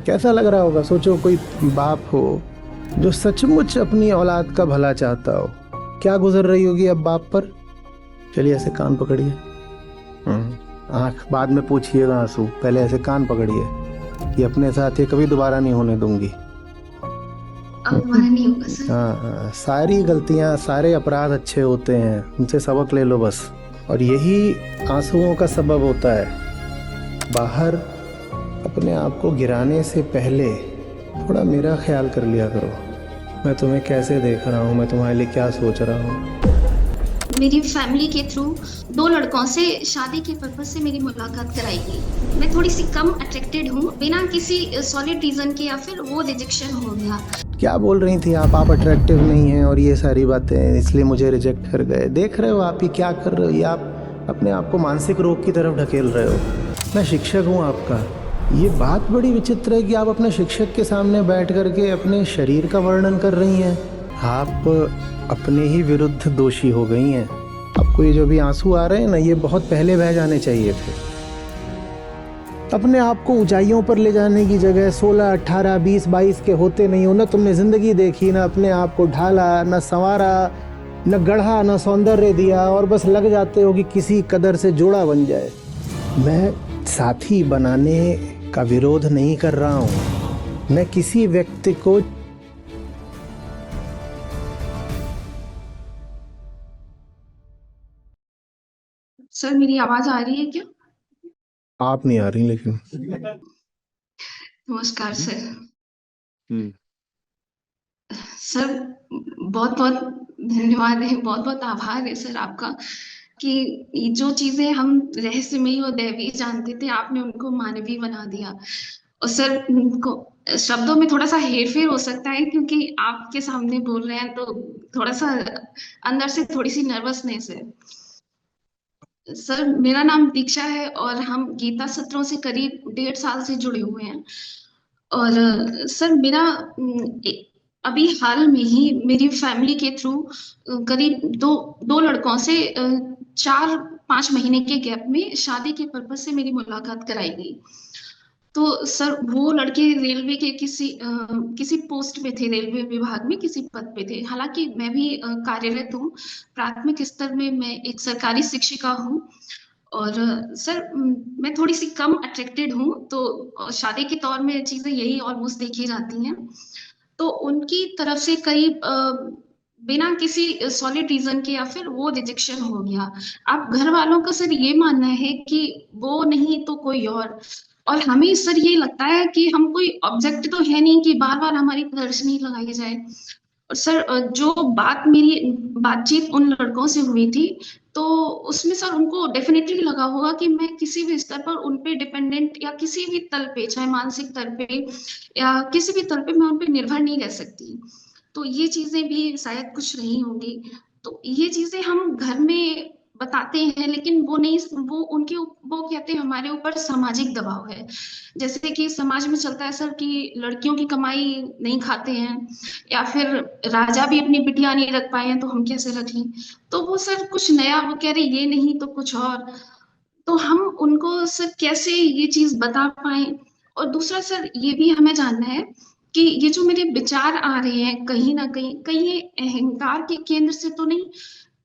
कैसा लग रहा होगा? सोचो कोई बाप हो जो सचमुच अपनी औलाद का भला चाहता हो, क्या गुजर रही होगी अब बाप पर। चलिए ऐसे कान पकड़िए। आंख बाद में पूछिएगा, आंसू पहले ऐसे कान पकड़िए। कि अपने साथ ये कभी दोबारा नहीं होने दूंगी। अब दोबारा नहीं होगा सर। हाँ हाँ, सारी गलतियां सारे अपराध अच्छे होते हैं, उनसे सबक ले लो बस। और यही आंसुओं का सबब होता है। बाहर अपने आप को गिराने से पहले थोड़ा मेरा ख्याल कर लिया करो। मैं तुम्हें कैसे देख रहा हूँ, मैं तुम्हारे लिए क्या सोच रहा हूँ। मेरी फैमिली के थ्रू दो लड़कों से शादी के पर्पज से मेरी मुलाकात कराई गई। मैं थोड़ी सी कम अट्रैक्टेड हूँ बिना किसी सॉलिड रीजन के, या फिर वो रिजेक्शन हो गया। क्या बोल रही थी आप अट्रैक्टिव नहीं हैं और ये सारी बातें, इसलिए मुझे रिजेक्ट कर गए। देख रहे हो आप ही क्या कर रहे हो, ये आप अपने आप को मानसिक रोग की तरफ ढकेल रहे हो। मैं शिक्षक हूँ आपका। ये बात बड़ी विचित्र है कि आप अपने शिक्षक के सामने बैठ करके अपने शरीर का वर्णन कर रही हैं। आप अपने ही विरुद्ध दोषी हो गई हैं। आपको ये जो भी आंसू आ रहे हैं ना, ये बहुत पहले बह जाने चाहिए थे। अपने आप को ऊंचाइयों पर ले जाने की जगह 16, 18, 20, 22 के होते नहीं हो ना। तुमने जिंदगी देखी ना, अपने आप को ढाला ना, संवारा न, गढ़ा न, सौंदर्य दिया, और बस लग जाते हो कि किसी कदर से जोड़ा बन जाए। मैं साथी बनाने का विरोध नहीं कर रहा हूँ। मैं किसी व्यक्ति को सर मेरी आवाज आ रही है क्या? आप नहीं आ रही लेकिन। नमस्कार सर। हम्म। सर बहुत बहुत धन्यवाद है, बहुत बहुत आभार है सर आपका कि ये जो चीजें हम रहस्यमयी और दैवीय जानते थे, आपने उनको मानवीय बना दिया। और सर उनको शब्दों में थोड़ा सा हेरफेर हो सकता है क्योंकि आपके सामने बोल रहे हैं, तो थोड़ा सा अंदर से थोड़ी सी नर्वसनेस है। सर मेरा नाम दीक्षा है और हम गीता सत्रों से करीब 1.5 साल से जुड़े हुए हैं। और सर मेरा अभी हाल में ही मेरी फैमिली के थ्रू करीब दो दो लड़कों से 4-5 महीने के गैप में शादी के पर्पज से मेरी मुलाकात कराई गई। तो सर वो लड़के रेलवे के किसी पोस्ट पे थे, रेलवे विभाग में किसी पद पे थे। हालांकि मैं भी कार्यरत हूँ, प्राथमिक स्तर में मैं एक सरकारी शिक्षिका हूँ। और सर मैं थोड़ी सी कम अट्रैक्टेड हूँ, तो शादी के तौर में चीजें यही ऑलमोस्ट देखी जाती हैं। तो उनकी तरफ से करीब बिना किसी सॉलिड रीजन के, या फिर वो रिजेक्शन हो गया। आप घर वालों का सर ये मानना है कि वो नहीं तो कोई और हमें सर ये लगता है कि हम कोई ऑब्जेक्ट तो है नहीं कि बार बार हमारी प्रदर्शनी लगाई जाए। और सर जो मेरी बातचीत उन लड़कों से हुई थी, तो उसमें सर उनको डेफिनेटली लगा होगा कि मैं किसी भी स्तर पर उन पे डिपेंडेंट, या किसी भी तल पे, चाहे मानसिक तल पे या किसी भी तल पे, मैं उन पे निर्भर नहीं रह सकती। तो ये चीजें भी शायद कुछ रही होंगी। तो ये चीजें हम घर में बताते हैं, लेकिन वो नहीं, वो कहते हैं हमारे ऊपर सामाजिक दबाव है। जैसे कि समाज में चलता है सर कि लड़कियों की कमाई नहीं खाते हैं, या फिर राजा भी अपनी बिटिया नहीं रख पाए हैं तो हम कैसे रख लें। तो वो सर कुछ नया वो कह रहे, ये नहीं तो कुछ और। तो हम उनको सर कैसे ये चीज बता पाए। और दूसरा सर ये भी हमें जानना है कि ये जो मेरे विचार आ रहे हैं, कहीं ये अहंकार के केंद्र से तो नहीं,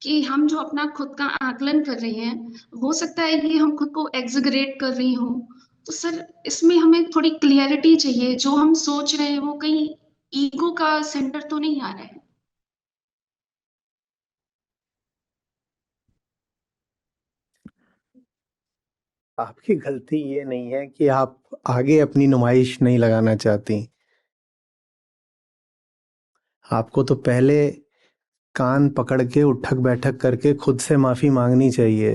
कि हम जो अपना खुद का आकलन कर रहे हैं, हो सकता है ये हम खुद को एग्जगरेट कर रही हूँ। तो सर इसमें हमें थोड़ी क्लियरिटी चाहिए, जो हम सोच रहे हैं वो कहीं ईगो का सेंटर तो नहीं आ रहा है। आपकी गलती ये नहीं है कि आप आगे अपनी नुमाइश नहीं लगाना चाहती। आपको तो पहले कान पकड़ के उठक बैठक करके खुद से माफी मांगनी चाहिए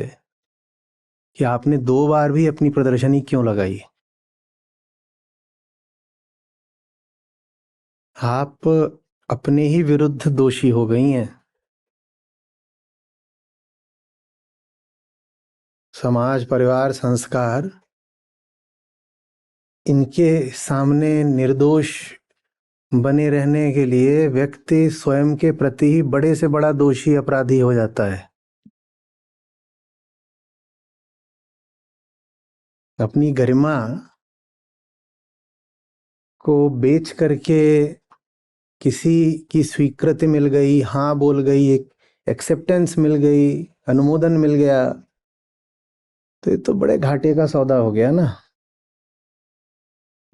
कि आपने 2 बार भी अपनी प्रदर्शनी क्यों लगाई। आप अपने ही विरुद्ध दोषी हो गई हैं। समाज, परिवार, संस्कार, इनके सामने निर्दोष बने रहने के लिए व्यक्ति स्वयं के प्रति ही बड़े से बड़ा दोषी अपराधी हो जाता है। अपनी गरिमा को बेच करके किसी की स्वीकृति मिल गई, हाँ बोल गई, एक एक्सेप्टेंस मिल गई, अनुमोदन मिल गया, तो ये तो बड़े घाटे का सौदा हो गया ना।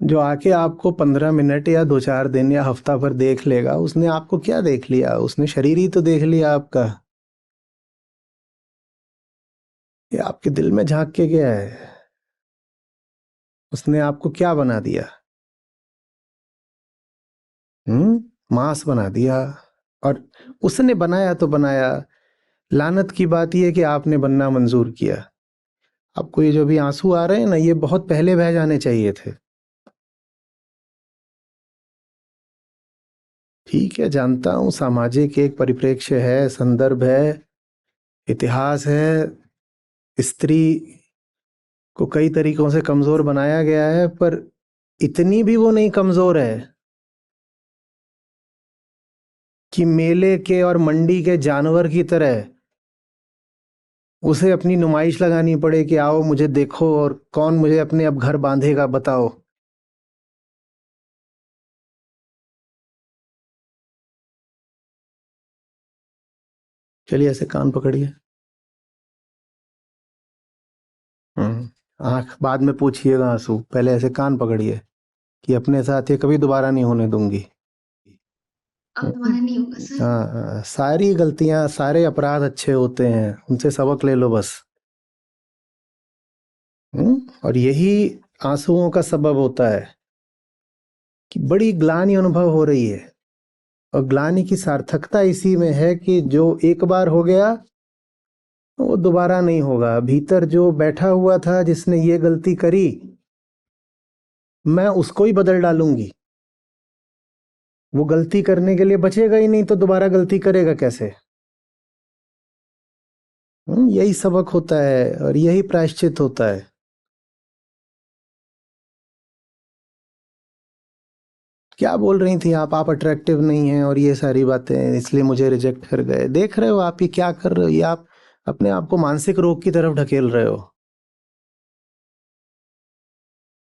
जो आके आपको 15 मिनट या 2-4 दिन या हफ्ता भर देख लेगा, उसने आपको क्या देख लिया? उसने शरीर ही तो देख लिया आपका। ये आपके दिल में झांक के गया है। उसने आपको क्या बना दिया? मांस बना दिया। और उसने बनाया तो बनाया, लानत की बात यह है कि आपने बनना मंजूर किया। आपको ये जो भी आंसू आ रहे हैं ना, ये बहुत पहले बह जाने चाहिए थे। ठीक है, जानता हूं सामाजिक एक परिप्रेक्ष्य है, संदर्भ है, इतिहास है, स्त्री को कई तरीकों से कमजोर बनाया गया है, पर इतनी भी वो नहीं कमजोर है कि मेले के और मंडी के जानवर की तरह उसे अपनी नुमाइश लगानी पड़े कि आओ मुझे देखो, और कौन मुझे अपने अब घर बांधेगा बताओ। चलिए ऐसे कान पकड़िए। आंख बाद में पूछिएगा, आंसू पहले ऐसे कान पकड़िए कि अपने साथ ये कभी दोबारा नहीं होने दूंगी। अब दोबारा नहीं होगा सर। हाँ हाँ, सारी गलतियां, सारे अपराध अच्छे होते हैं, उनसे सबक ले लो बस। और यही आंसुओं का सबब होता है कि बड़ी ग्लानि अनुभव हो रही है, और ग्लानि की सार्थकता इसी में है कि जो एक बार हो गया वो दोबारा नहीं होगा। भीतर जो बैठा हुआ था जिसने ये गलती करी, मैं उसको ही बदल डालूंगी। वो गलती करने के लिए बचेगा ही नहीं, तो दोबारा गलती करेगा कैसे? यही सबक होता है और यही प्रायश्चित होता है। क्या बोल रही थी आप अट्रैक्टिव नहीं हैं और ये सारी बातें, इसलिए मुझे रिजेक्ट कर गए। देख रहे हो आप ये क्या कर रहे हो? ये आप अपने आप को मानसिक रोग की तरफ ढकेल रहे हो।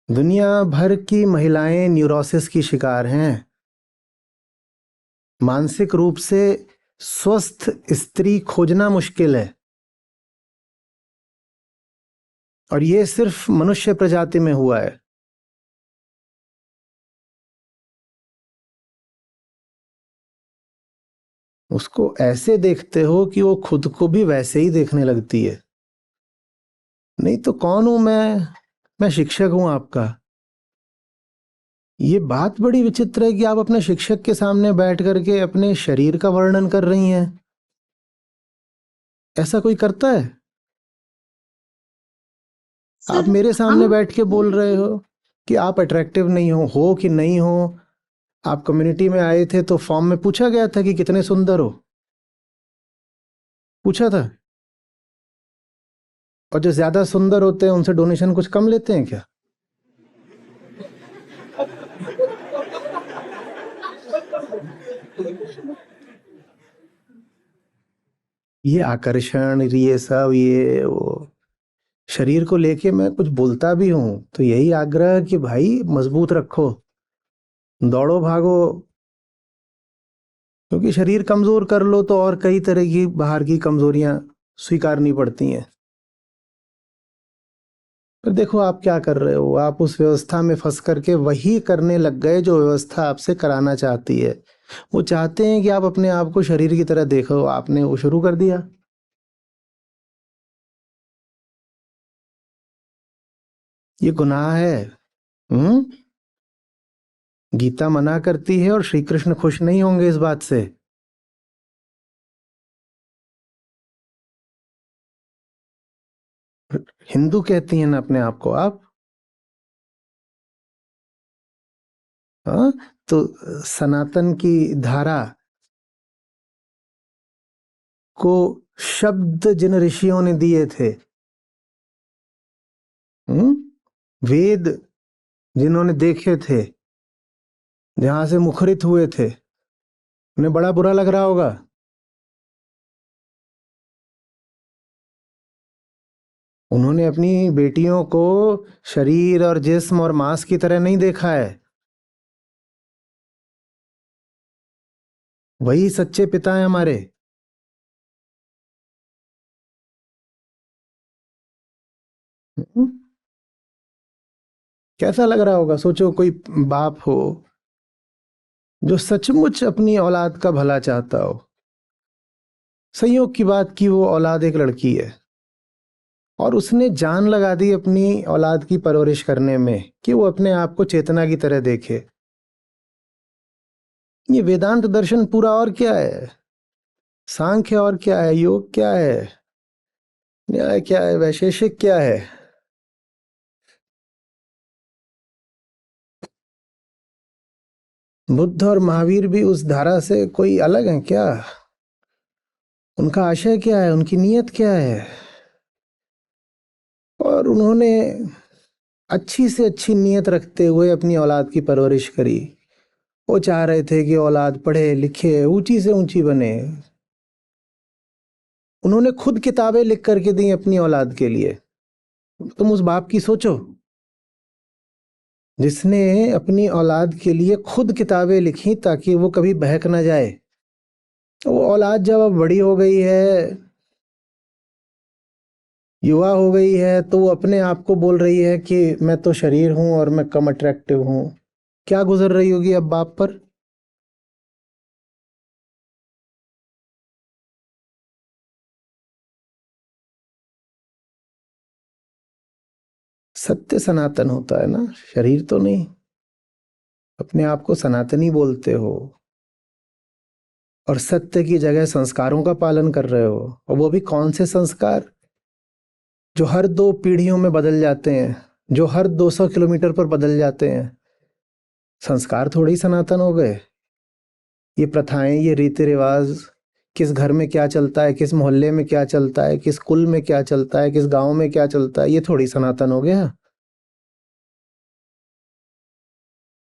दुनिया भर की महिलाएं न्यूरोसिस की शिकार हैं। मानसिक रूप से स्वस्थ स्त्री खोजना मुश्किल है, और ये सिर्फ मनुष्य प्रजाति में हुआ है। उसको ऐसे देखते हो कि वो खुद को भी वैसे ही देखने लगती है। नहीं तो कौन हूं मैं शिक्षक हूं आपका। ये बात बड़ी विचित्र है कि आप अपने शिक्षक के सामने बैठ करके अपने शरीर का वर्णन कर रही हैं। ऐसा कोई करता है? आप सर मेरे हम सामने बैठ के बोल रहे हो कि आप अट्रैक्टिव नहीं हो कि नहीं हो। आप कम्युनिटी में आए थे तो फॉर्म में पूछा गया था कि कितने सुंदर हो, पूछा था। और जो ज्यादा सुंदर होते हैं उनसे डोनेशन कुछ कम लेते हैं क्या? ये आकर्षण, ये सब, ये वो, शरीर को लेके मैं कुछ बोलता भी हूं तो यही आग्रह कि भाई मजबूत रखो, दौड़ो भागो। क्योंकि शरीर कमजोर कर लो तो और कई तरह की बाहर की कमजोरियां स्वीकारनी पड़ती हैं। पर देखो आप क्या कर रहे हो, आप उस व्यवस्था में फंस करके वही करने लग गए जो व्यवस्था आपसे कराना चाहती है। वो चाहते हैं कि आप अपने आप को शरीर की तरह देखो, आपने वो शुरू कर दिया। ये गुनाह है। हम्म गीता मना करती है और श्री कृष्ण खुश नहीं होंगे इस बात से। हिंदू कहती हैं ना अपने आप को आप। हाँ, तो सनातन की धारा को शब्द जिन ऋषियों ने दिए थे, वेद जिन्होंने देखे थे, जहां से मुखरित हुए थे, उन्हें बड़ा बुरा लग रहा होगा। उन्होंने अपनी बेटियों को शरीर और जिस्म और मांस की तरह नहीं देखा है। वही सच्चे पिता हैं हमारे। हम्म? कैसा लग रहा होगा, सोचो कोई बाप हो जो सचमुच अपनी औलाद का भला चाहता हो। संयोग की बात कि वो औलाद एक लड़की है और उसने जान लगा दी अपनी औलाद की परवरिश करने में कि वो अपने आप को चेतना की तरह देखे। ये वेदांत दर्शन पूरा और क्या है, सांख्य और क्या है, योग क्या है, न्याय क्या है, वैशेषिक क्या है। बुद्ध और महावीर भी उस धारा से कोई अलग हैं क्या? उनका आशय क्या है, उनकी नीयत क्या है? और उन्होंने अच्छी से अच्छी नीयत रखते हुए अपनी औलाद की परवरिश करी। वो चाह रहे थे कि औलाद पढ़े लिखे ऊंची से ऊंची बने। उन्होंने खुद किताबें लिख करके दी अपनी औलाद के लिए। तुम उस बाप की सोचो जिसने अपनी औलाद के लिए खुद किताबें लिखी ताकि वो कभी बहक ना जाए। वो औलाद जब अब बड़ी हो गई है, युवा हो गई है, तो वो अपने आप को बोल रही है कि मैं तो शरीर हूं और मैं कम अट्रैक्टिव हूं। क्या गुजर रही होगी अब बाप पर? सत्य सनातन होता है ना, शरीर तो नहीं। अपने आप को सनातनी बोलते हो और सत्य की जगह संस्कारों का पालन कर रहे हो। और वो भी कौन से संस्कार जो हर 2 पीढ़ियों में बदल जाते हैं, जो हर 200 किलोमीटर पर बदल जाते हैं। संस्कार थोड़ी सनातन हो गए। ये प्रथाएं, ये रीति रिवाज, किस घर में क्या चलता है, किस मोहल्ले में क्या चलता है, किस कुल में क्या चलता है, किस गांव में क्या चलता है, ये थोड़ी सनातन हो गया।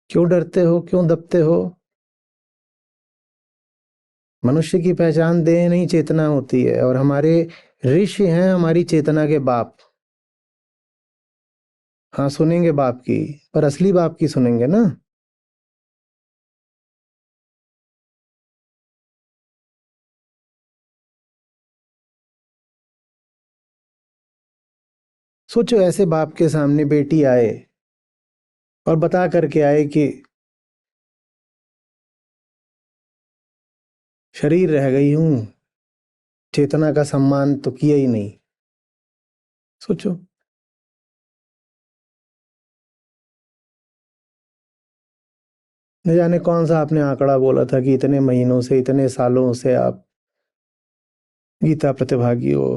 क्यों डरते हो, क्यों दबते हो? मनुष्य की पहचान देह नहीं चेतना होती है और हमारे ऋषि हैं हमारी चेतना के बाप। हाँ सुनेंगे बाप की, पर असली बाप की सुनेंगे ना। सोचो ऐसे बाप के सामने बेटी आए और बता करके आए कि शरीर रह गई हूं, चेतना का सम्मान तो किया ही नहीं। सोचो। न जाने कौन सा आपने आंकड़ा बोला था कि इतने महीनों से, इतने सालों से आप गीता प्रतिभागी हो।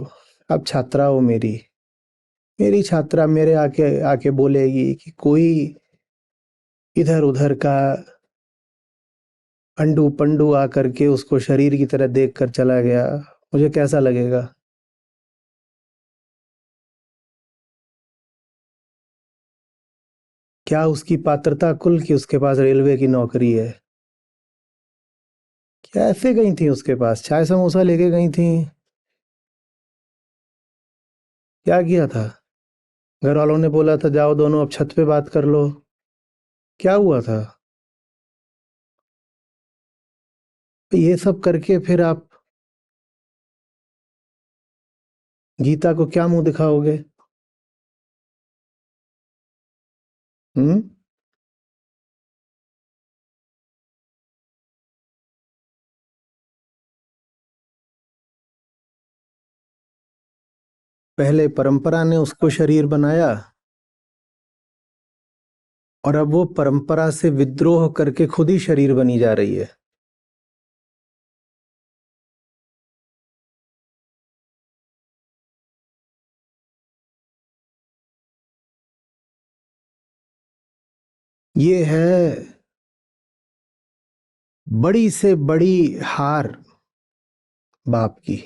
आप छात्रा हो मेरी। मेरी छात्रा मेरे आके आके बोलेगी कि कोई इधर उधर का अंडू पंडू आकर के उसको शरीर की तरह देख कर चला गया, मुझे कैसा लगेगा? क्या उसकी पात्रता कुल की उसके पास रेलवे की नौकरी है? क्या ऐसे गई थी उसके पास, चाय समोसा लेके गई थी? क्या किया था? घर वालों ने बोला था जाओ दोनों अब छत पे बात कर लो? क्या हुआ था? ये सब करके फिर आप गीता को क्या मुंह दिखाओगे? हम्म? पहले परंपरा ने उसको शरीर बनाया और अब वो परंपरा से विद्रोह करके खुद ही शरीर बनी जा रही है। ये है बड़ी से बड़ी हार बाप की।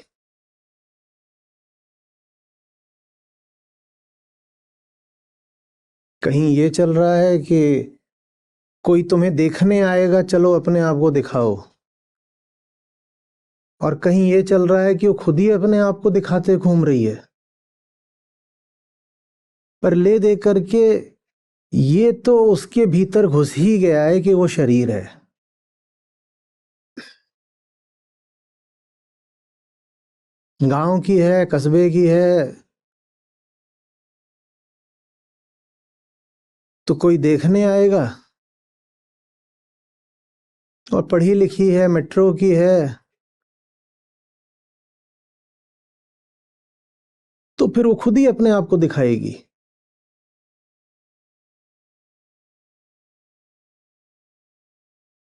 कहीं ये चल रहा है कि कोई तुम्हें देखने आएगा, चलो अपने आप को दिखाओ। और कहीं ये चल रहा है कि वो खुद ही अपने आप को दिखाते घूम रही है। पर ले दे करके ये तो उसके भीतर घुस ही गया है कि वो शरीर है। गांव की है, कस्बे की है, तो कोई देखने आएगा। और पढ़ी लिखी है, मेट्रो की है, तो फिर वो खुद ही अपने आप को दिखाएगी।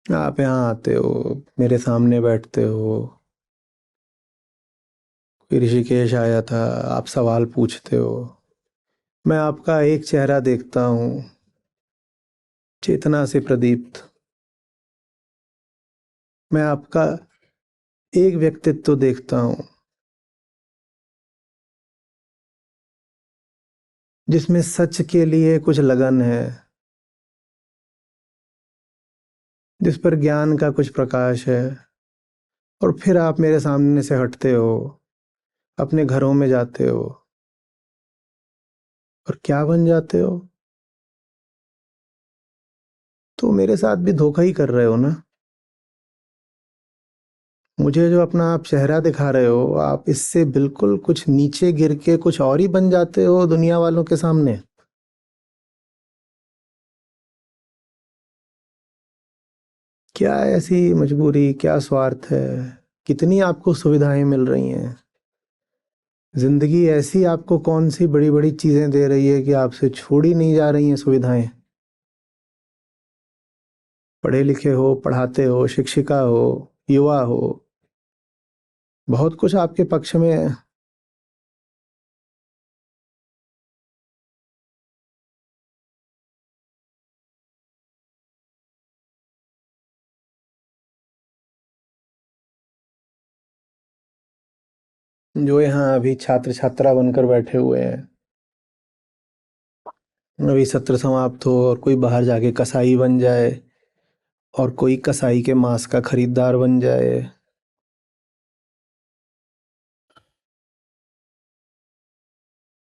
आप यहाँ आते हो, मेरे सामने बैठते हो, कोई ऋषिकेश आया था, आप सवाल पूछते हो, मैं आपका एक चेहरा देखता हूँ, चेतना से प्रदीप्त। मैं आपका एक व्यक्तित्व देखता हूँ, जिसमें सच के लिए कुछ लगन है, जिस पर ज्ञान का कुछ प्रकाश है। और फिर आप मेरे सामने से हटते हो, अपने घरों में जाते हो, और क्या बन जाते हो? तो मेरे साथ भी धोखा ही कर रहे हो ना। मुझे जो अपना आप चेहरा दिखा रहे हो, आप इससे बिल्कुल कुछ नीचे गिर के कुछ और ही बन जाते हो दुनिया वालों के सामने। क्या ऐसी मजबूरी, क्या स्वार्थ है? कितनी आपको सुविधाएं मिल रही हैं? जिंदगी ऐसी आपको कौन सी बड़ी बड़ी चीजें दे रही है कि आपसे छोड़ी नहीं जा रही हैं सुविधाएं? पढ़े लिखे हो, पढ़ाते हो, शिक्षिका हो, युवा हो, बहुत कुछ आपके पक्ष में है। जो यहाँ अभी छात्र छात्रा बनकर बैठे हुए हैं, अभी सत्र समाप्त हो और कोई बाहर जाके कसाई बन जाए, और कोई कसाई के मांस का खरीदार बन जाए।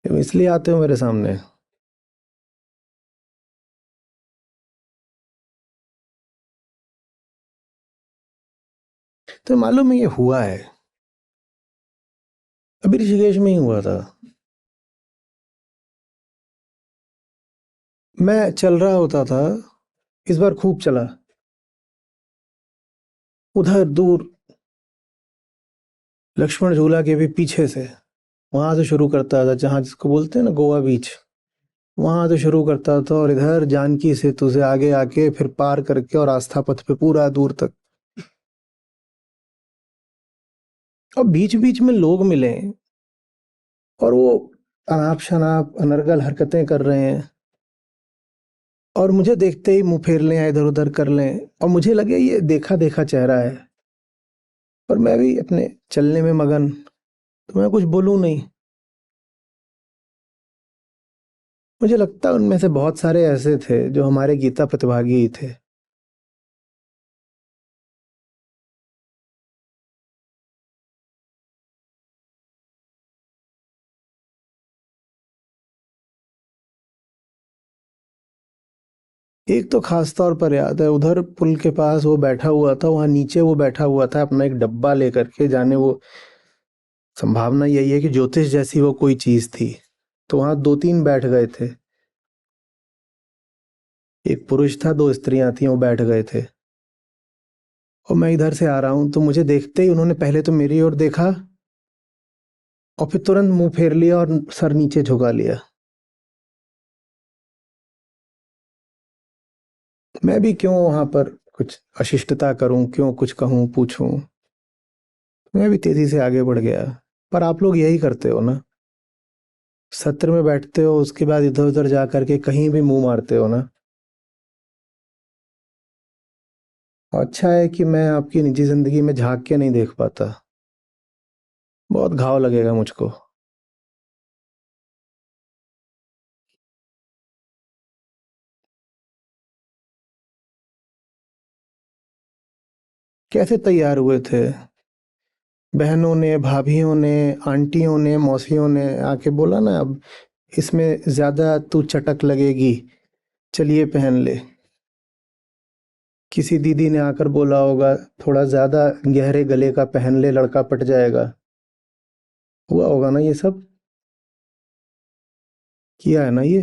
तुम इसलिए आते हो मेरे सामने? तो मालूम है ये हुआ है, अभी ऋषिकेश में ही हुआ था। मैं चल रहा होता था, इस बार खूब चला, उधर दूर लक्ष्मण झूला के भी पीछे से, वहां से शुरू करता था, जहां जिसको बोलते हैं ना गोवा बीच, वहां से शुरू करता था, और इधर जानकी सेतु से आगे आके फिर पार करके और आस्था पथ पे पूरा दूर तक। और बीच बीच में लोग मिले, और वो अनाप शनाप अनर्गल हरकतें कर रहे हैं, और मुझे देखते ही मुंह फेर लें या इधर उधर कर लें, और मुझे लगे ये देखा देखा चेहरा है, पर मैं भी अपने चलने में मगन, तो मैं कुछ बोलूं नहीं। मुझे लगता है उनमें से बहुत सारे ऐसे थे जो हमारे गीता प्रतिभागी ही थे। एक तो खास तौर पर याद है, उधर पुल के पास वो बैठा हुआ था, वहां नीचे वो बैठा हुआ था अपना एक डब्बा लेकर के, जाने वो, संभावना यही है कि ज्योतिष जैसी वो कोई चीज थी। तो वहां दो तीन बैठ गए थे, एक पुरुष था, दो स्त्रियां थी, वो बैठ गए थे। और मैं इधर से आ रहा हूं, तो मुझे देखते ही उन्होंने पहले तो मेरी ओर देखा, और फिर तुरंत मुंह फेर लिया और सर नीचे झुका लिया। मैं भी क्यों वहां पर कुछ अशिष्टता करूं, क्यों कुछ कहूं पूछूं, मैं भी तेजी से आगे बढ़ गया। पर आप लोग यही करते हो ना, सत्र में बैठते हो, उसके बाद इधर उधर जा करके कहीं भी मुंह मारते हो ना। अच्छा है कि मैं आपकी निजी जिंदगी में झांक के नहीं देख पाता, बहुत घाव लगेगा मुझको। कैसे तैयार हुए थे? बहनों ने, भाभियों ने, आंटियों ने, मौसियों ने आके बोला ना, अब इसमें ज्यादा तू चटक लगेगी, चलिए पहन ले। किसी दीदी ने आकर बोला होगा, थोड़ा ज्यादा गहरे गले का पहन ले, लड़का पट जाएगा। हुआ होगा ना ये सब, किया है ना ये।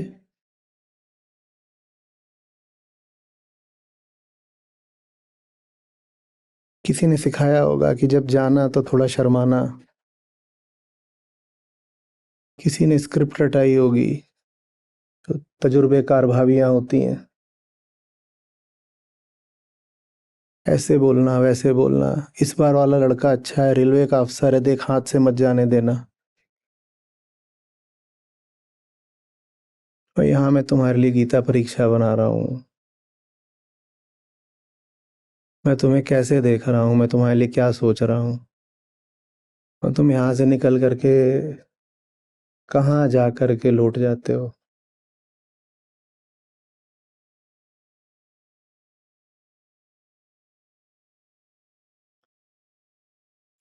किसी ने सिखाया होगा कि जब जाना तो थोड़ा शर्माना, किसी ने स्क्रिप्ट रटाई होगी, तो तजुर्बेकार भाभियां होती हैं, ऐसे बोलना वैसे बोलना, इस बार वाला लड़का अच्छा है, रेलवे का अफसर है, देख हाथ से मत जाने देना। और यहाँ मैं तुम्हारे लिए गीता परीक्षा बना रहा हूँ, मैं तुम्हें कैसे देख रहा हूँ, मैं तुम्हारे लिए क्या सोच रहा हूँ, और तुम यहाँ से निकल करके कहाँ जा करके लौट जाते हो।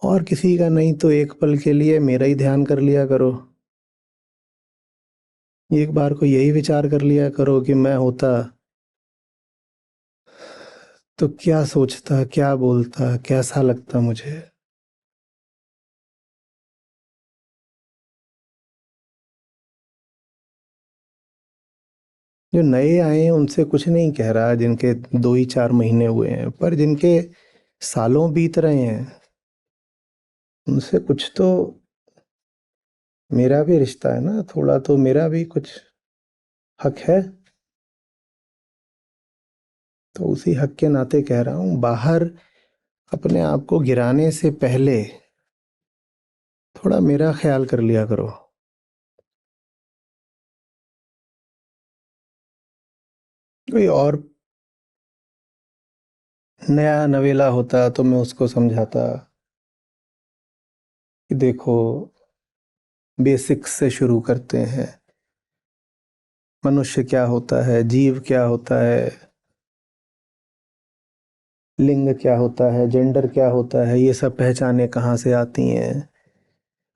और किसी का नहीं तो एक पल के लिए मेरा ही ध्यान कर लिया करो। एक बार को यही विचार कर लिया करो कि मैं होता तो क्या सोचता, क्या बोलता, कैसा लगता मुझे। जो नए आए हैं उनसे कुछ नहीं कह रहा, जिनके 2 ही 4 महीने हुए हैं, पर जिनके सालों बीत रहे हैं उनसे कुछ तो, मेरा भी रिश्ता है ना, थोड़ा तो मेरा भी कुछ हक है। तो उसी हक के नाते कह रहा हूँ, बाहर अपने आप को गिराने से पहले थोड़ा मेरा ख्याल कर लिया करो। कोई और नया नवेला होता तो मैं उसको समझाता कि देखो, बेसिक्स से शुरू करते हैं, मनुष्य क्या होता है, जीव क्या होता है, लिंग क्या होता है, जेंडर क्या होता है, ये सब पहचाने कहाँ से आती हैं,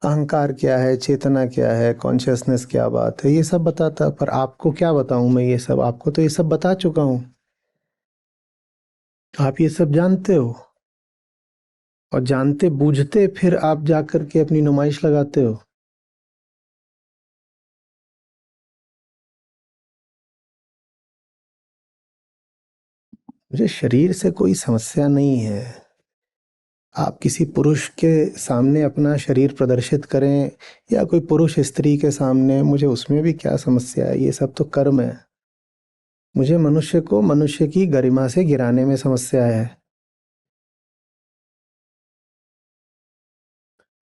अहंकार क्या है, चेतना क्या है, कॉन्शियसनेस क्या बात है, ये सब बताता। पर आपको क्या बताऊं मैं, ये सब आपको तो ये सब बता चुका हूं, आप ये सब जानते हो, और जानते बूझते फिर आप जाकर के अपनी नुमाइश लगाते हो। मुझे शरीर से कोई समस्या नहीं है, आप किसी पुरुष के सामने अपना शरीर प्रदर्शित करें या कोई पुरुष स्त्री के सामने, मुझे उसमें भी क्या समस्या है, ये सब तो कर्म है। मुझे मनुष्य को मनुष्य की गरिमा से गिराने में समस्या है।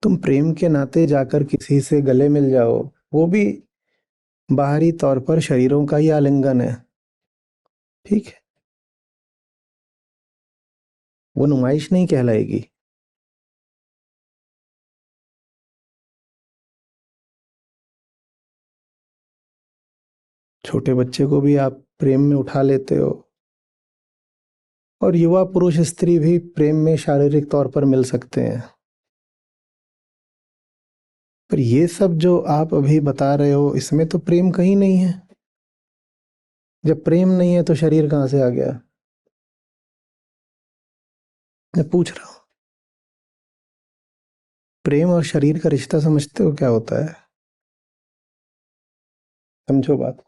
तुम प्रेम के नाते जाकर किसी से गले मिल जाओ, वो भी बाहरी तौर पर शरीरों का ही आलिंगन है, ठीक है, वो नुमाइश नहीं कहलाएगी। छोटे बच्चे को भी आप प्रेम में उठा लेते हो, और युवा पुरुष स्त्री भी प्रेम में शारीरिक तौर पर मिल सकते हैं। पर ये सब जो आप अभी बता रहे हो, इसमें तो प्रेम कहीं नहीं है। जब प्रेम नहीं है तो शरीर कहाँ से आ गया, मैं पूछ रहा हूँ। प्रेम और शरीर का रिश्ता समझते हो क्या होता है, समझो बात को।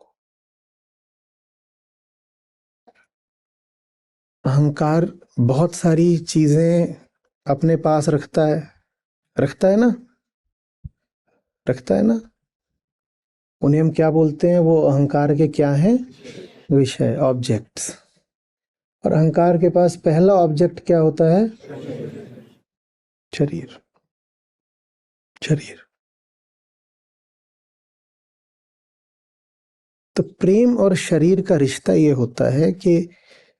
अहंकार बहुत सारी चीजें अपने पास रखता है ना, रखता है ना। उन्हें हम क्या बोलते हैं, वो अहंकार के क्या हैं, विषय, ऑब्जेक्ट्स। और अहंकार के पास पहला ऑब्जेक्ट क्या होता है, शरीर, शरीर। तो प्रेम और शरीर का रिश्ता ये होता है कि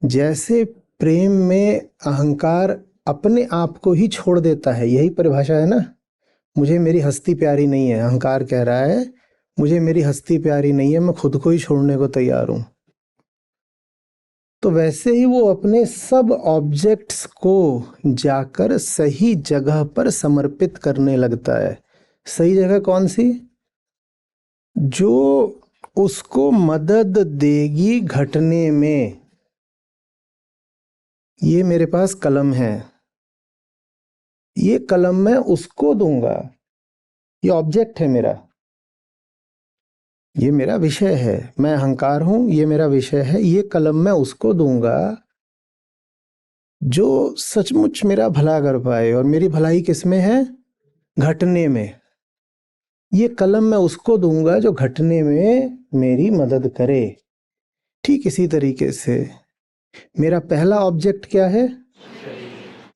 जैसे प्रेम में अहंकार अपने आप को ही छोड़ देता है, यही परिभाषा है ना। मुझे मेरी हस्ती प्यारी नहीं है, अहंकार कह रहा है मुझे मेरी हस्ती प्यारी नहीं है, मैं खुद को ही छोड़ने को तैयार हूं। तो वैसे ही वो अपने सब ऑब्जेक्ट्स को जाकर सही जगह पर समर्पित करने लगता है। सही जगह कौन सी, जो उसको मदद देगी घटने में। ये मेरे पास कलम है, ये कलम मैं उसको दूंगा, ये ऑब्जेक्ट है मेरा, ये मेरा विषय है। मैं अहंकार हूं, ये मेरा विषय है। ये कलम मैं उसको दूंगा जो सचमुच मेरा भला कर पाए, और मेरी भलाई किसमें है? घटने में। ये कलम मैं उसको दूंगा जो घटने में मेरी मदद करे। ठीक इसी तरीके से मेरा पहला ऑब्जेक्ट क्या है?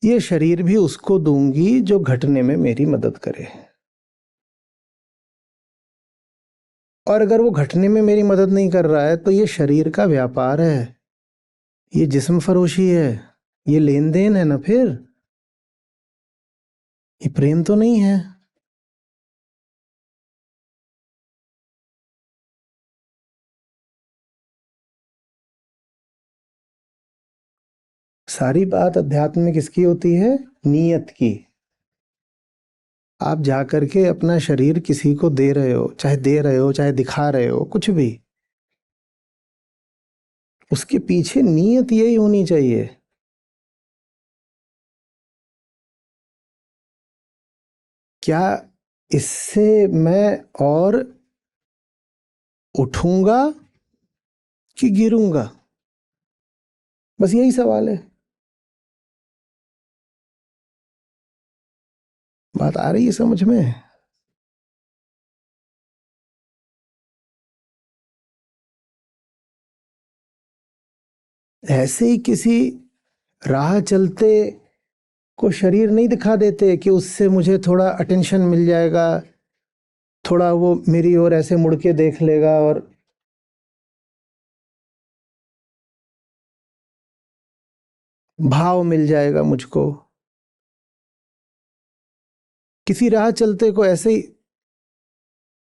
ये शरीर भी उसको दूंगी जो घटने में मेरी मदद करे। और अगर वो घटने में मेरी मदद नहीं कर रहा है तो ये शरीर का व्यापार है, ये जिस्म फरोशी है, ये लेन देन है ना। फिर ये प्रेम तो नहीं है। सारी बात अध्यात्म में किसकी होती है? नीयत की। आप जाकर के अपना शरीर किसी को दे रहे हो, चाहे दे रहे हो चाहे दिखा रहे हो, कुछ भी, उसके पीछे नीयत यही होनी चाहिए, क्या इससे मैं और उठूंगा कि गिरूंगा? बस यही सवाल है। बात आ रही है समझ में? ऐसे ही किसी राह चलते को शरीर नहीं दिखा देते कि उससे मुझे थोड़ा अटेंशन मिल जाएगा, थोड़ा वो मेरी ओर ऐसे मुड़ के देख लेगा और भाव मिल जाएगा मुझको। किसी राह चलते को ऐसे ही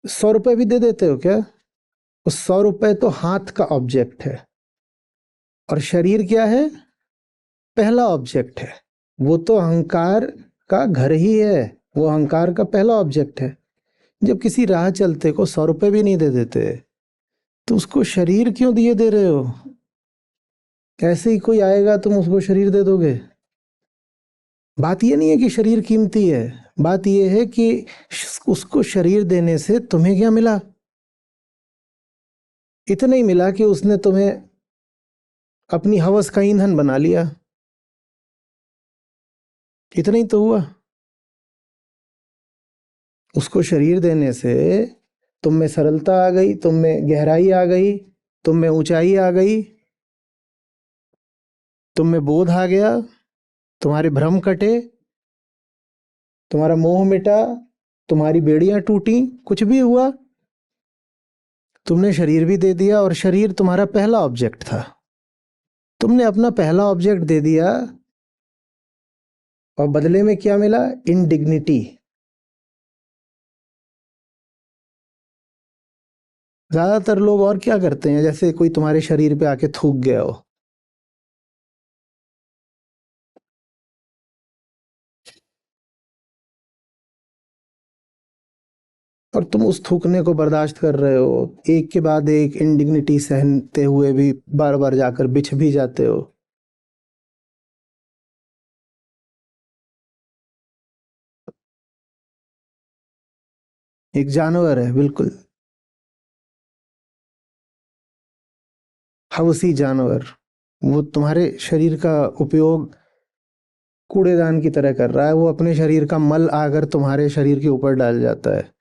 100 रुपए भी दे देते हो क्या? उस 100 रुपए तो हाथ का ऑब्जेक्ट है, और शरीर क्या है? पहला ऑब्जेक्ट है। वो तो अहंकार का घर ही है, वो अहंकार का पहला ऑब्जेक्ट है। जब किसी राह चलते को 100 रुपए भी नहीं दे देते तो उसको शरीर क्यों दिए दे रहे हो? ऐसे ही कोई आएगा तुम उसको शरीर दे दोगे? बात ये नहीं है कि शरीर कीमती है, बात ये है कि उसको शरीर देने से तुम्हें क्या मिला? इतना ही मिला कि उसने तुम्हें अपनी हवस का ईंधन बना लिया। इतना ही तो हुआ। उसको शरीर देने से तुम में सरलता आ गई, तुम में गहराई आ गई, तुम में ऊंचाई आ गई, तुम में बोध आ गया, तुम्हारे भ्रम कटे, तुम्हारा मोह मिटा, तुम्हारी बेड़ियां टूटी, कुछ भी हुआ। तुमने शरीर भी दे दिया, और शरीर तुम्हारा पहला ऑब्जेक्ट था। तुमने अपना पहला ऑब्जेक्ट दे दिया, और बदले में क्या मिला? इनडिग्निटी। ज्यादातर लोग और क्या करते हैं, जैसे कोई तुम्हारे शरीर पे आके थूक गया हो, और तुम उस थूकने को बर्दाश्त कर रहे हो, एक के बाद एक इंडिग्निटी सहते हुए भी बार बार जाकर बिछ भी जाते हो। एक जानवर है, बिल्कुल हवसी जानवर। वो तुम्हारे शरीर का उपयोग कूड़ेदान की तरह कर रहा है। वो अपने शरीर का मल आकर तुम्हारे शरीर के ऊपर डाल जाता है।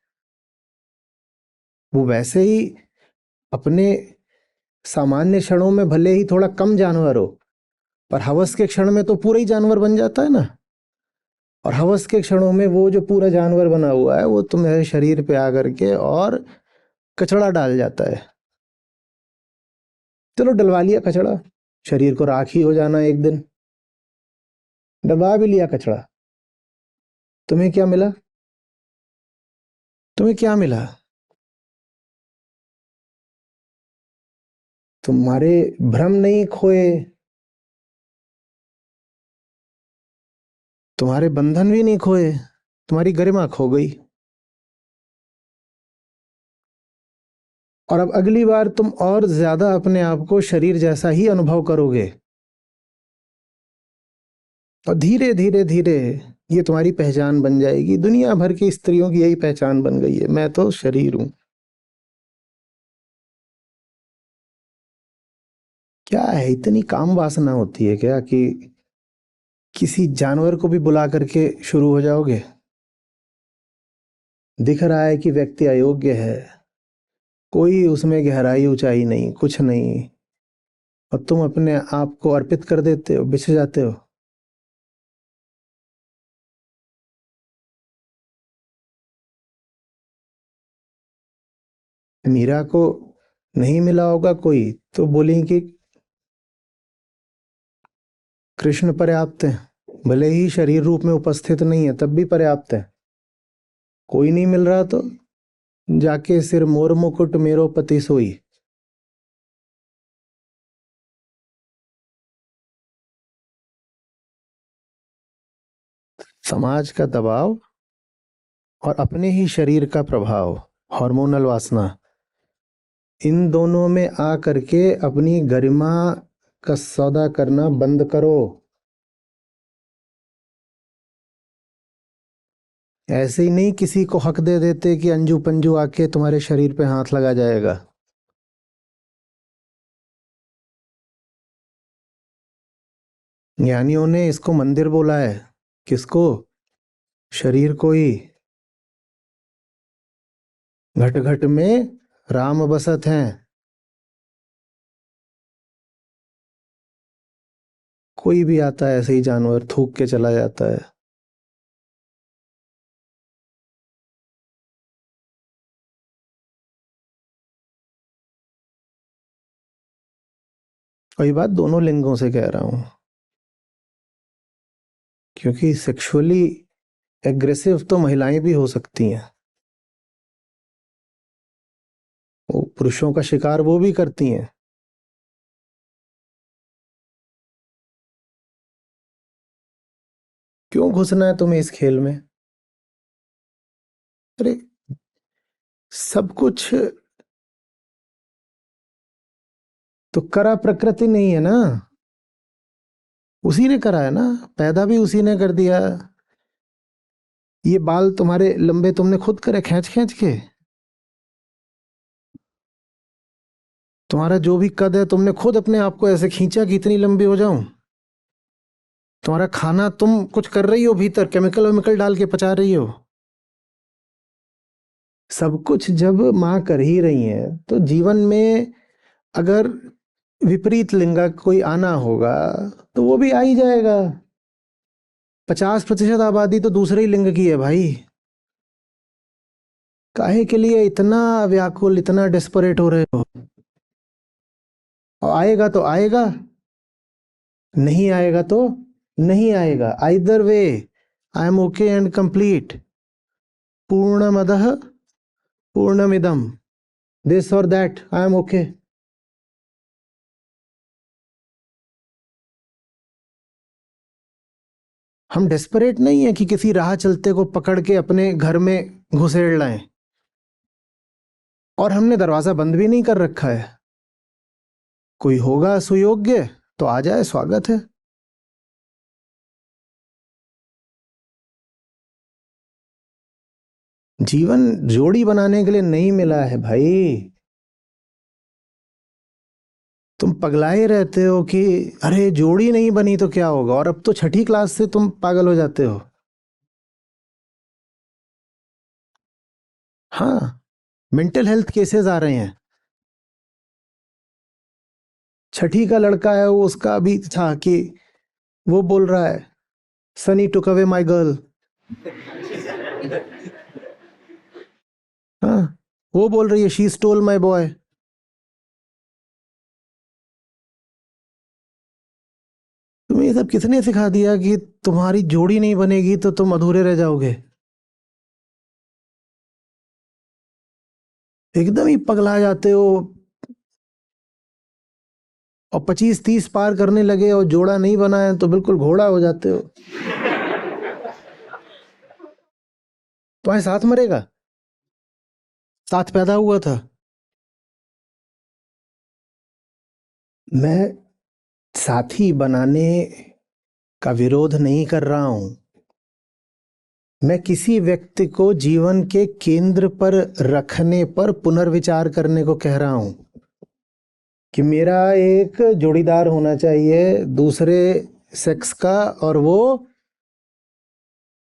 वो वैसे ही अपने सामान्य क्षणों में भले ही थोड़ा कम जानवर हो, पर हवस के क्षण में तो पूरा ही जानवर बन जाता है ना। और हवस के क्षणों में वो जो पूरा जानवर बना हुआ है वो तुम्हारे शरीर पे आकर के और कचड़ा डाल जाता है। चलो डलवा लिया कचड़ा, शरीर को राख ही हो जाना एक दिन। डलवा भी लिया कचड़ा, तुम्हें क्या मिला? तुम्हें क्या मिला? तुम्हारे भ्रम नहीं खोए, तुम्हारे बंधन भी नहीं खोए, तुम्हारी गरिमा खो गई। और अब अगली बार तुम और ज्यादा अपने आप को शरीर जैसा ही अनुभव करोगे, और धीरे धीरे धीरे ये तुम्हारी पहचान बन जाएगी। दुनिया भर की स्त्रियों की यही पहचान बन गई है, मैं तो शरीर हूं। क्या है, इतनी काम वासना होती है क्या कि किसी जानवर को भी बुला करके शुरू हो जाओगे? दिख रहा है कि व्यक्ति अयोग्य है, कोई उसमें गहराई ऊंचाई नहीं, कुछ नहीं, और तुम अपने आप को अर्पित कर देते हो, बिछ जाते हो। मीरा को नहीं मिला होगा कोई तो बोलेंगी कि कृष्ण पर्याप्त है, भले ही शरीर रूप में उपस्थित नहीं है तब भी पर्याप्त है। कोई नहीं मिल रहा तो जाके सिर मोर मुकुट मेरो पति सोई। समाज का दबाव और अपने ही शरीर का प्रभाव, हार्मोनल वासना, इन दोनों में आ करके अपनी गरिमा का सौदा करना बंद करो। ऐसे ही नहीं किसी को हक दे देते कि अंजू पंजू आके तुम्हारे शरीर पे हाथ लगा जाएगा। ज्ञानियों ने इसको मंदिर बोला है। किसको? शरीर को ही। घट घट में राम बसत हैं। कोई भी आता है ऐसे ही जानवर थूक के चला जाता है। और ये बात दोनों लिंगों से कह रहा हूं, क्योंकि सेक्सुअली एग्रेसिव तो महिलाएं भी हो सकती हैं। वो पुरुषों का शिकार वो भी करती हैं। क्यों घुसना है तुम्हें इस खेल में? अरे सब कुछ तो करा प्रकृति नहीं है ना, उसी ने करा है ना, पैदा भी उसी ने कर दिया। ये बाल तुम्हारे लंबे तुमने खुद करे खींच खींच के? तुम्हारा जो भी कद है तुमने खुद अपने आप को ऐसे खींचा कि इतनी लंबी हो जाऊं? तुम्हारा खाना तुम कुछ कर रही हो भीतर, केमिकल वेमिकल डाल के पचा रही हो? सब कुछ जब माँ कर ही रही है तो जीवन में अगर विपरीत लिंग का कोई आना होगा तो वो भी आ ही जाएगा। 50% आबादी तो दूसरे ही लिंग की है भाई। काहे के लिए इतना व्याकुल, इतना डेस्परेट हो रहे हो? और आएगा तो आएगा, नहीं आएगा तो नहीं आएगा। Either way I am okay and complete. पूर्णमदः पूर्णमिदम, दिस और दैट, आई एम ओके। हम डेस्परेट नहीं है कि किसी राह चलते को पकड़ के अपने घर में घुसेड़ लाएं, और हमने दरवाजा बंद भी नहीं कर रखा है। कोई होगा सुयोग्य तो आ जाए, स्वागत है। जीवन जोड़ी बनाने के लिए नहीं मिला है भाई। तुम पगलाए रहते हो कि अरे जोड़ी नहीं बनी तो क्या होगा, और अब तो छठी क्लास से तुम पागल हो जाते हो। हाँ, मेंटल हेल्थ केसेस आ रहे हैं। छठी का लड़का है वो, उसका अभी था कि वो बोल रहा है Sunny took away my girl. हाँ, वो बोल रही है शी स्टोल माय बॉय। तुम्हें ये सब किसने सिखा दिया कि तुम्हारी जोड़ी नहीं बनेगी तो तुम अधूरे रह जाओगे? एकदम ही पगला जाते हो, और 25-30 पार करने लगे और जोड़ा नहीं बना है तो बिल्कुल घोड़ा हो जाते हो। तुम्हारे साथ मरेगा, साथ पैदा हुआ था। मैं साथी बनाने का विरोध नहीं कर रहा हूं, मैं किसी व्यक्ति को जीवन के केंद्र पर रखने पर पुनर्विचार करने को कह रहा हूं कि मेरा एक जोड़ीदार होना चाहिए दूसरे सेक्स का, और वो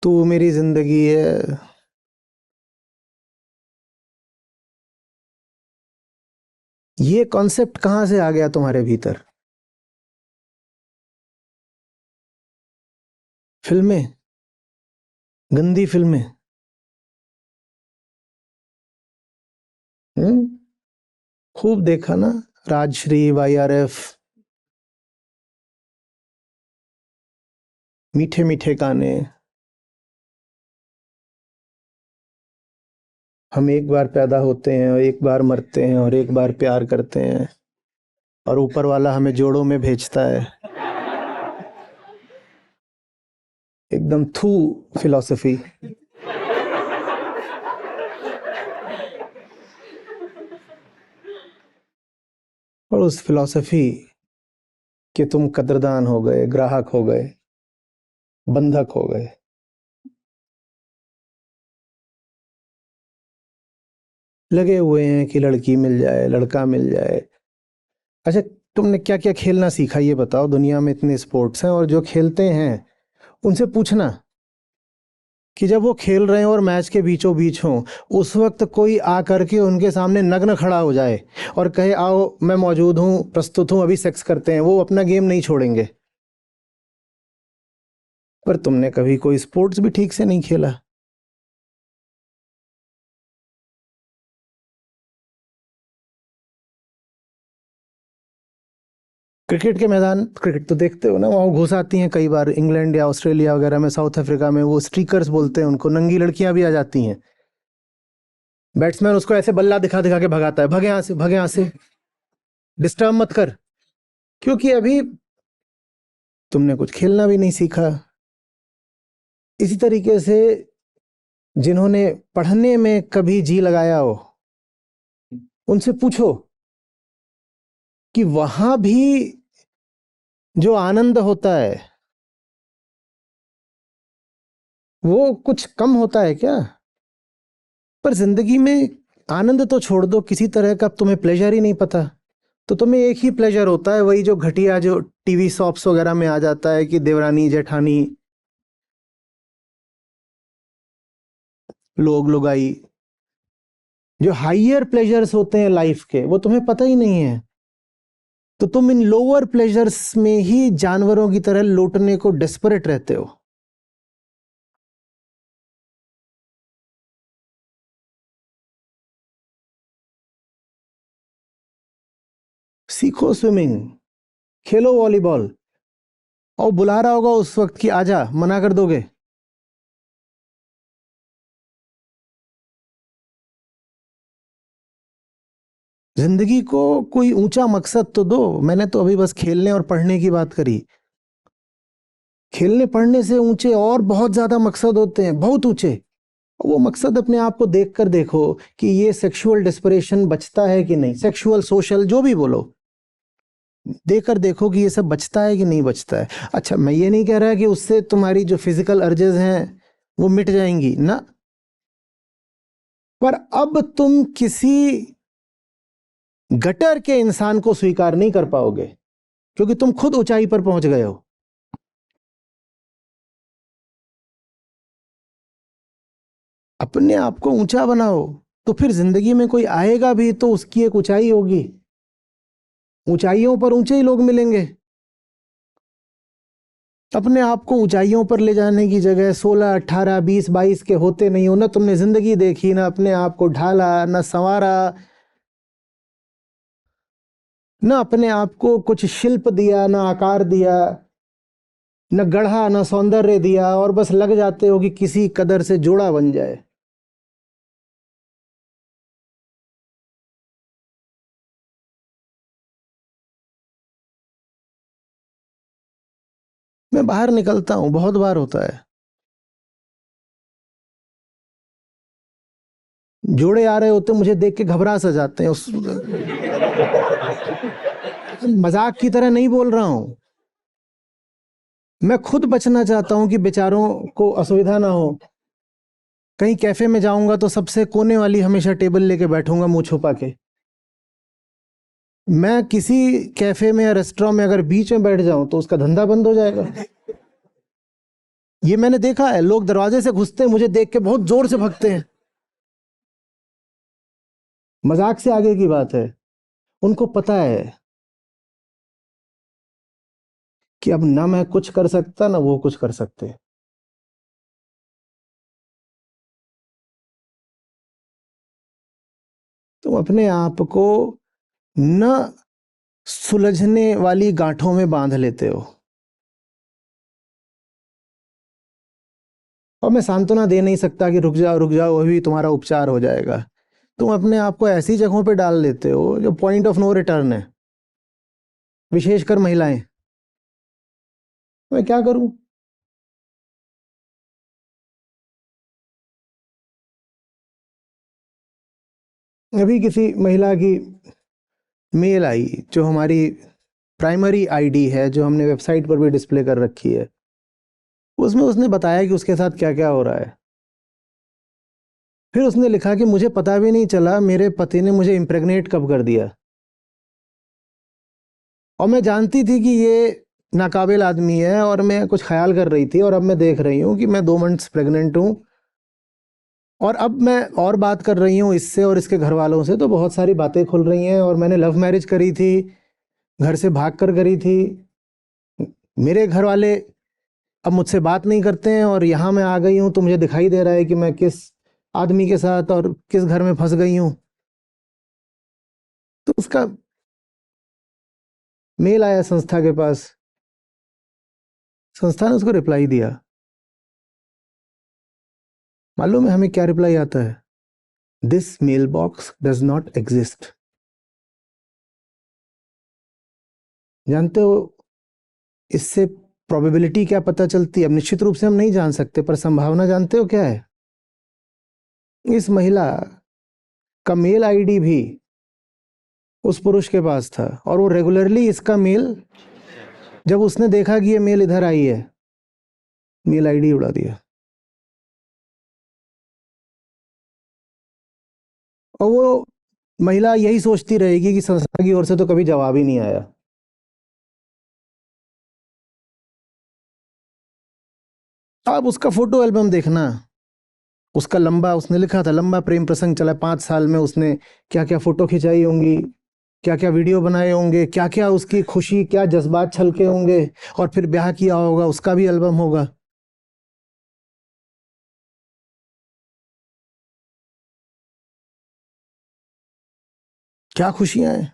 तू मेरी जिंदगी है। ये कॉन्सेप्ट कहां से आ गया तुम्हारे भीतर? फिल्में, गंदी फिल्में। खूब देखा ना, राजश्री, YRF, मीठे मीठे गाने। हम एक बार पैदा होते हैं और एक बार मरते हैं और एक बार प्यार करते हैं, और ऊपर वाला हमें जोड़ों में भेजता है। एकदम थू फिलॉसफी। और उस फिलॉसफी के तुम कदरदान हो गए, ग्राहक हो गए, बंधक हो गए। लगे हुए हैं कि लड़की मिल जाए, लड़का मिल जाए। अच्छा, तुमने क्या क्या खेलना सीखा ये बताओ। दुनिया में इतने स्पोर्ट्स हैं, और जो खेलते हैं उनसे पूछना कि जब वो खेल रहे हैं और मैच के बीचों बीच हों, उस वक्त कोई आ करके उनके सामने नग्न खड़ा हो जाए और कहे आओ मैं मौजूद हूं, प्रस्तुत हूं, अभी सेक्स करते हैं, वो अपना गेम नहीं छोड़ेंगे। पर तुमने कभी कोई स्पोर्ट्स भी ठीक से नहीं खेला। क्रिकेट के मैदान, क्रिकेट तो देखते हो ना, वहाँ घुस आती हैं कई बार, इंग्लैंड या ऑस्ट्रेलिया वगैरह में, साउथ अफ्रीका में, वो स्ट्रीकर्स बोलते हैं उनको, नंगी लड़कियां भी आ जाती हैं। बैट्समैन उसको ऐसे बल्ला दिखा दिखा के भगाता है, भागे यहाँ से, भागे यहाँ से, डिस्टर्ब मत कर। क्योंकि अभी तुमने कुछ खेलना भी नहीं सीखा। इसी तरीके से जिन्होंने पढ़ने में कभी जी लगाया हो, उनसे पूछो कि वहां भी जो आनंद होता है वो कुछ कम होता है क्या? पर जिंदगी में आनंद तो छोड़ दो, किसी तरह का तुम्हें प्लेजर ही नहीं पता। तो तुम्हें एक ही प्लेजर होता है, वही जो घटिया जो टीवी सॉप्स वगैरह में आ जाता है कि देवरानी जेठानी, लोग लुगाई, जो हाइयर प्लेजर्स होते हैं लाइफ के, वो तुम्हें पता ही नहीं है। तो तुम इन लोअर प्लेजर्स में ही जानवरों की तरह लौटने को डेस्परेट रहते हो। सीखो स्विमिंग, खेलो वॉलीबॉल, और बुला रहा होगा उस वक्त कि आजा, मना कर दोगे? जिंदगी को कोई ऊंचा मकसद तो दो। मैंने तो अभी बस खेलने और पढ़ने की बात करी। खेलने पढ़ने से ऊंचे और बहुत ज्यादा मकसद होते हैं, बहुत ऊंचे। वो मकसद अपने आप को देख कर देखो कि ये सेक्सुअल डिस्परेशन बचता है कि नहीं, सेक्सुअल, सोशल, जो भी बोलो, देकर देखो कि ये सब बचता है कि नहीं बचता है। अच्छा, मैं ये नहीं कह रहा कि उससे तुम्हारी जो फिजिकल अर्जेस हैं वो मिट जाएंगी ना, पर अब तुम किसी गटर के इंसान को स्वीकार नहीं कर पाओगे, क्योंकि तुम खुद ऊंचाई पर पहुंच गए हो। अपने आप को ऊंचा बनाओ, तो फिर जिंदगी में कोई आएगा भी तो उसकी एक ऊंचाई होगी। ऊंचाइयों पर ऊंचे ही लोग मिलेंगे। अपने आप को ऊंचाइयों पर ले जाने की जगह 16, 18, 20, 22 के होते नहीं हो ना। तुमने जिंदगी देखी ना, अपने आप को ढाला ना, संवारा ना, अपने आप को कुछ शिल्प दिया ना, आकार दिया न, गढ़ा ना, सौंदर्य दिया, और बस लग जाते हो कि किसी कदर से जोड़ा बन जाए। मैं बाहर निकलता हूं, बहुत बार होता है, जोड़े आ रहे होते मुझे देख के घबरा सा जाते हैं। उस मजाक की तरह नहीं बोल रहा हूं, मैं खुद बचना चाहता हूं कि बेचारों को असुविधा ना हो। कहीं कैफे में जाऊंगा तो सबसे कोने वाली हमेशा टेबल लेके बैठूंगा मुंह छुपा के। मैं किसी कैफे में या रेस्टोरेंट में अगर बीच में बैठ जाऊं तो उसका धंधा बंद हो जाएगा। ये मैंने देखा है, लोग दरवाजे से घुसते हैं, मुझे देख के बहुत जोर से भगते हैं। मजाक से आगे की बात है। उनको पता है कि अब ना मैं कुछ कर सकता ना वो कुछ कर सकते। तुम अपने आप को न सुलझने वाली गांठों में बांध लेते हो। और मैं सांत्वना दे नहीं सकता कि रुक जाओ अभी तुम्हारा उपचार हो जाएगा। तुम अपने आप को ऐसी जगहों पे डाल लेते हो जो पॉइंट ऑफ नो रिटर्न है, विशेषकर महिलाएं। मैं क्या करूं? अभी किसी महिला की मेल आई जो हमारी प्राइमरी आईडी है, जो हमने वेबसाइट पर भी डिस्प्ले कर रखी है। उसमें उसने बताया कि उसके साथ क्या क्या हो रहा है। फिर उसने लिखा कि मुझे पता भी नहीं चला मेरे पति ने मुझे इम्प्रेग्नेट कब कर दिया। और मैं जानती थी कि ये नाकाबिल आदमी है और मैं कुछ ख्याल कर रही थी, और अब मैं देख रही हूँ कि मैं 2 मंथ्स प्रेग्नेंट हूँ। और अब मैं और बात कर रही हूँ इससे और इसके घर वालों से, तो बहुत सारी बातें खुल रही हैं। और मैंने लव मैरिज करी थी, घर से भाग कर करी थी। मेरे घर वाले अब मुझसे बात नहीं करते हैं, और यहाँ मैं आ गई हूँ तो मुझे दिखाई दे रहा है कि मैं किस आदमी के साथ और किस घर में फंस गई हूँ। तो उसका मेल आया संस्था के पास। संस्था ने उसको रिप्लाई दिया। मालूम है हमें क्या रिप्लाई आता है? This mail box does not exist. जानते हो इससे प्रोबेबिलिटी क्या पता चलती है? अब निश्चित रूप से हम नहीं जान सकते, पर संभावना जानते हो क्या है? इस महिला का मेल आईडी भी उस पुरुष के पास था, और वो रेगुलरली इसका मेल, जब उसने देखा कि ये मेल इधर आई है, मेल आईडी उड़ा दिया। और वो महिला यही सोचती रहेगी कि संस्था की ओर से तो कभी जवाब ही नहीं आया। आप उसका फोटो एल्बम देखना, उसका लंबा, उसने लिखा था लंबा प्रेम प्रसंग चला 5 साल में। उसने क्या क्या फोटो खिंचाई होंगी, क्या क्या वीडियो बनाए होंगे, क्या क्या उसकी खुशी, क्या जज्बात छलके होंगे। और फिर ब्याह किया होगा, उसका भी एल्बम होगा। क्या खुशियां हैं।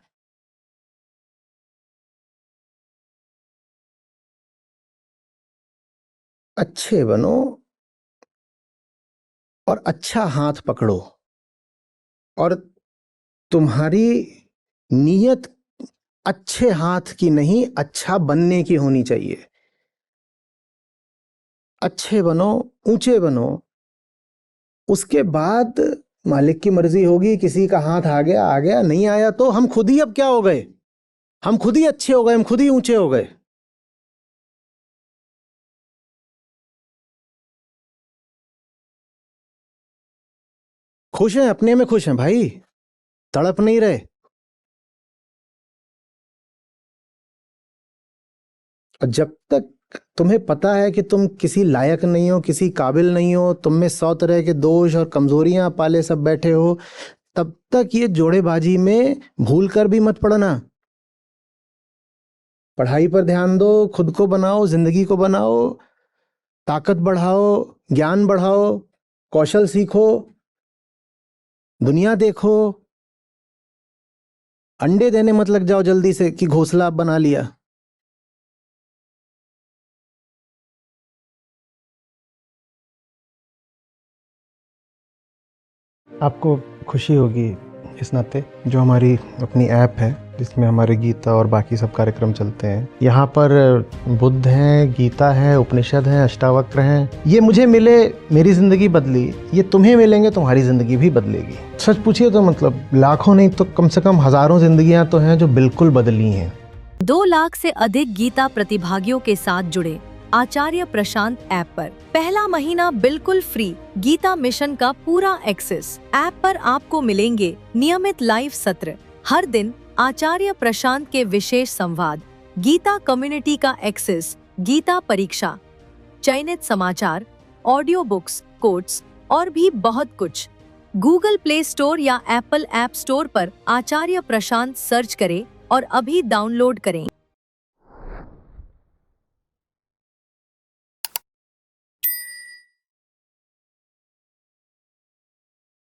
अच्छे बनो और अच्छा हाथ पकड़ो, और तुम्हारी नीयत अच्छे हाथ की नहीं, अच्छा बनने की होनी चाहिए। अच्छे बनो, ऊंचे बनो। उसके बाद मालिक की मर्जी होगी, किसी का हाथ आ गया, नहीं आया तो हम खुद ही अब क्या हो गए, हम खुद ही अच्छे हो गए, हम खुद ही ऊंचे हो गए। खुश हैं, अपने में खुश हैं भाई, तड़प नहीं रहे। और जब तक तुम्हें पता है कि तुम किसी लायक नहीं हो, किसी काबिल नहीं हो, तुम में 100 तरह के दोष और कमजोरियां पाले सब बैठे हो, तब तक ये जोड़ेबाजी में भूल कर भी मत पड़ना। पढ़ाई पर ध्यान दो, खुद को बनाओ, जिंदगी को बनाओ, ताकत बढ़ाओ, ज्ञान बढ़ाओ, कौशल सीखो, दुनिया देखो। अंडे देने मत लग जाओ जल्दी से कि घोंसला अब बना लिया। आपको खुशी होगी इस नाते, जो हमारी अपनी ऐप है जिसमें हमारे गीता और बाकी सब कार्यक्रम चलते हैं, यहाँ पर बुद्ध हैं, गीता है, उपनिषद हैं, अष्टावक्र हैं। ये मुझे मिले, मेरी ज़िंदगी बदली, ये तुम्हें मिलेंगे, तुम्हारी ज़िंदगी भी बदलेगी। सच पूछिए तो मतलब लाखों नहीं तो कम से कम हज़ारों ज़िंदगियाँ तो हैं जो बिल्कुल बदली हैं। 2 लाख से अधिक गीता प्रतिभागियों के साथ जुड़े आचार्य प्रशांत ऐप पर। पहला महीना बिल्कुल फ्री, गीता मिशन का पूरा एक्सेस। ऐप पर आपको मिलेंगे नियमित लाइव सत्र, हर दिन आचार्य प्रशांत के विशेष संवाद, गीता कम्युनिटी का एक्सेस, गीता परीक्षा, चयनित समाचार, ऑडियो बुक्स, कोट्स और भी बहुत कुछ। गूगल प्ले स्टोर या एप्पल ऐप स्टोर पर आचार्य प्रशांत सर्च करें और अभी डाउनलोड करें।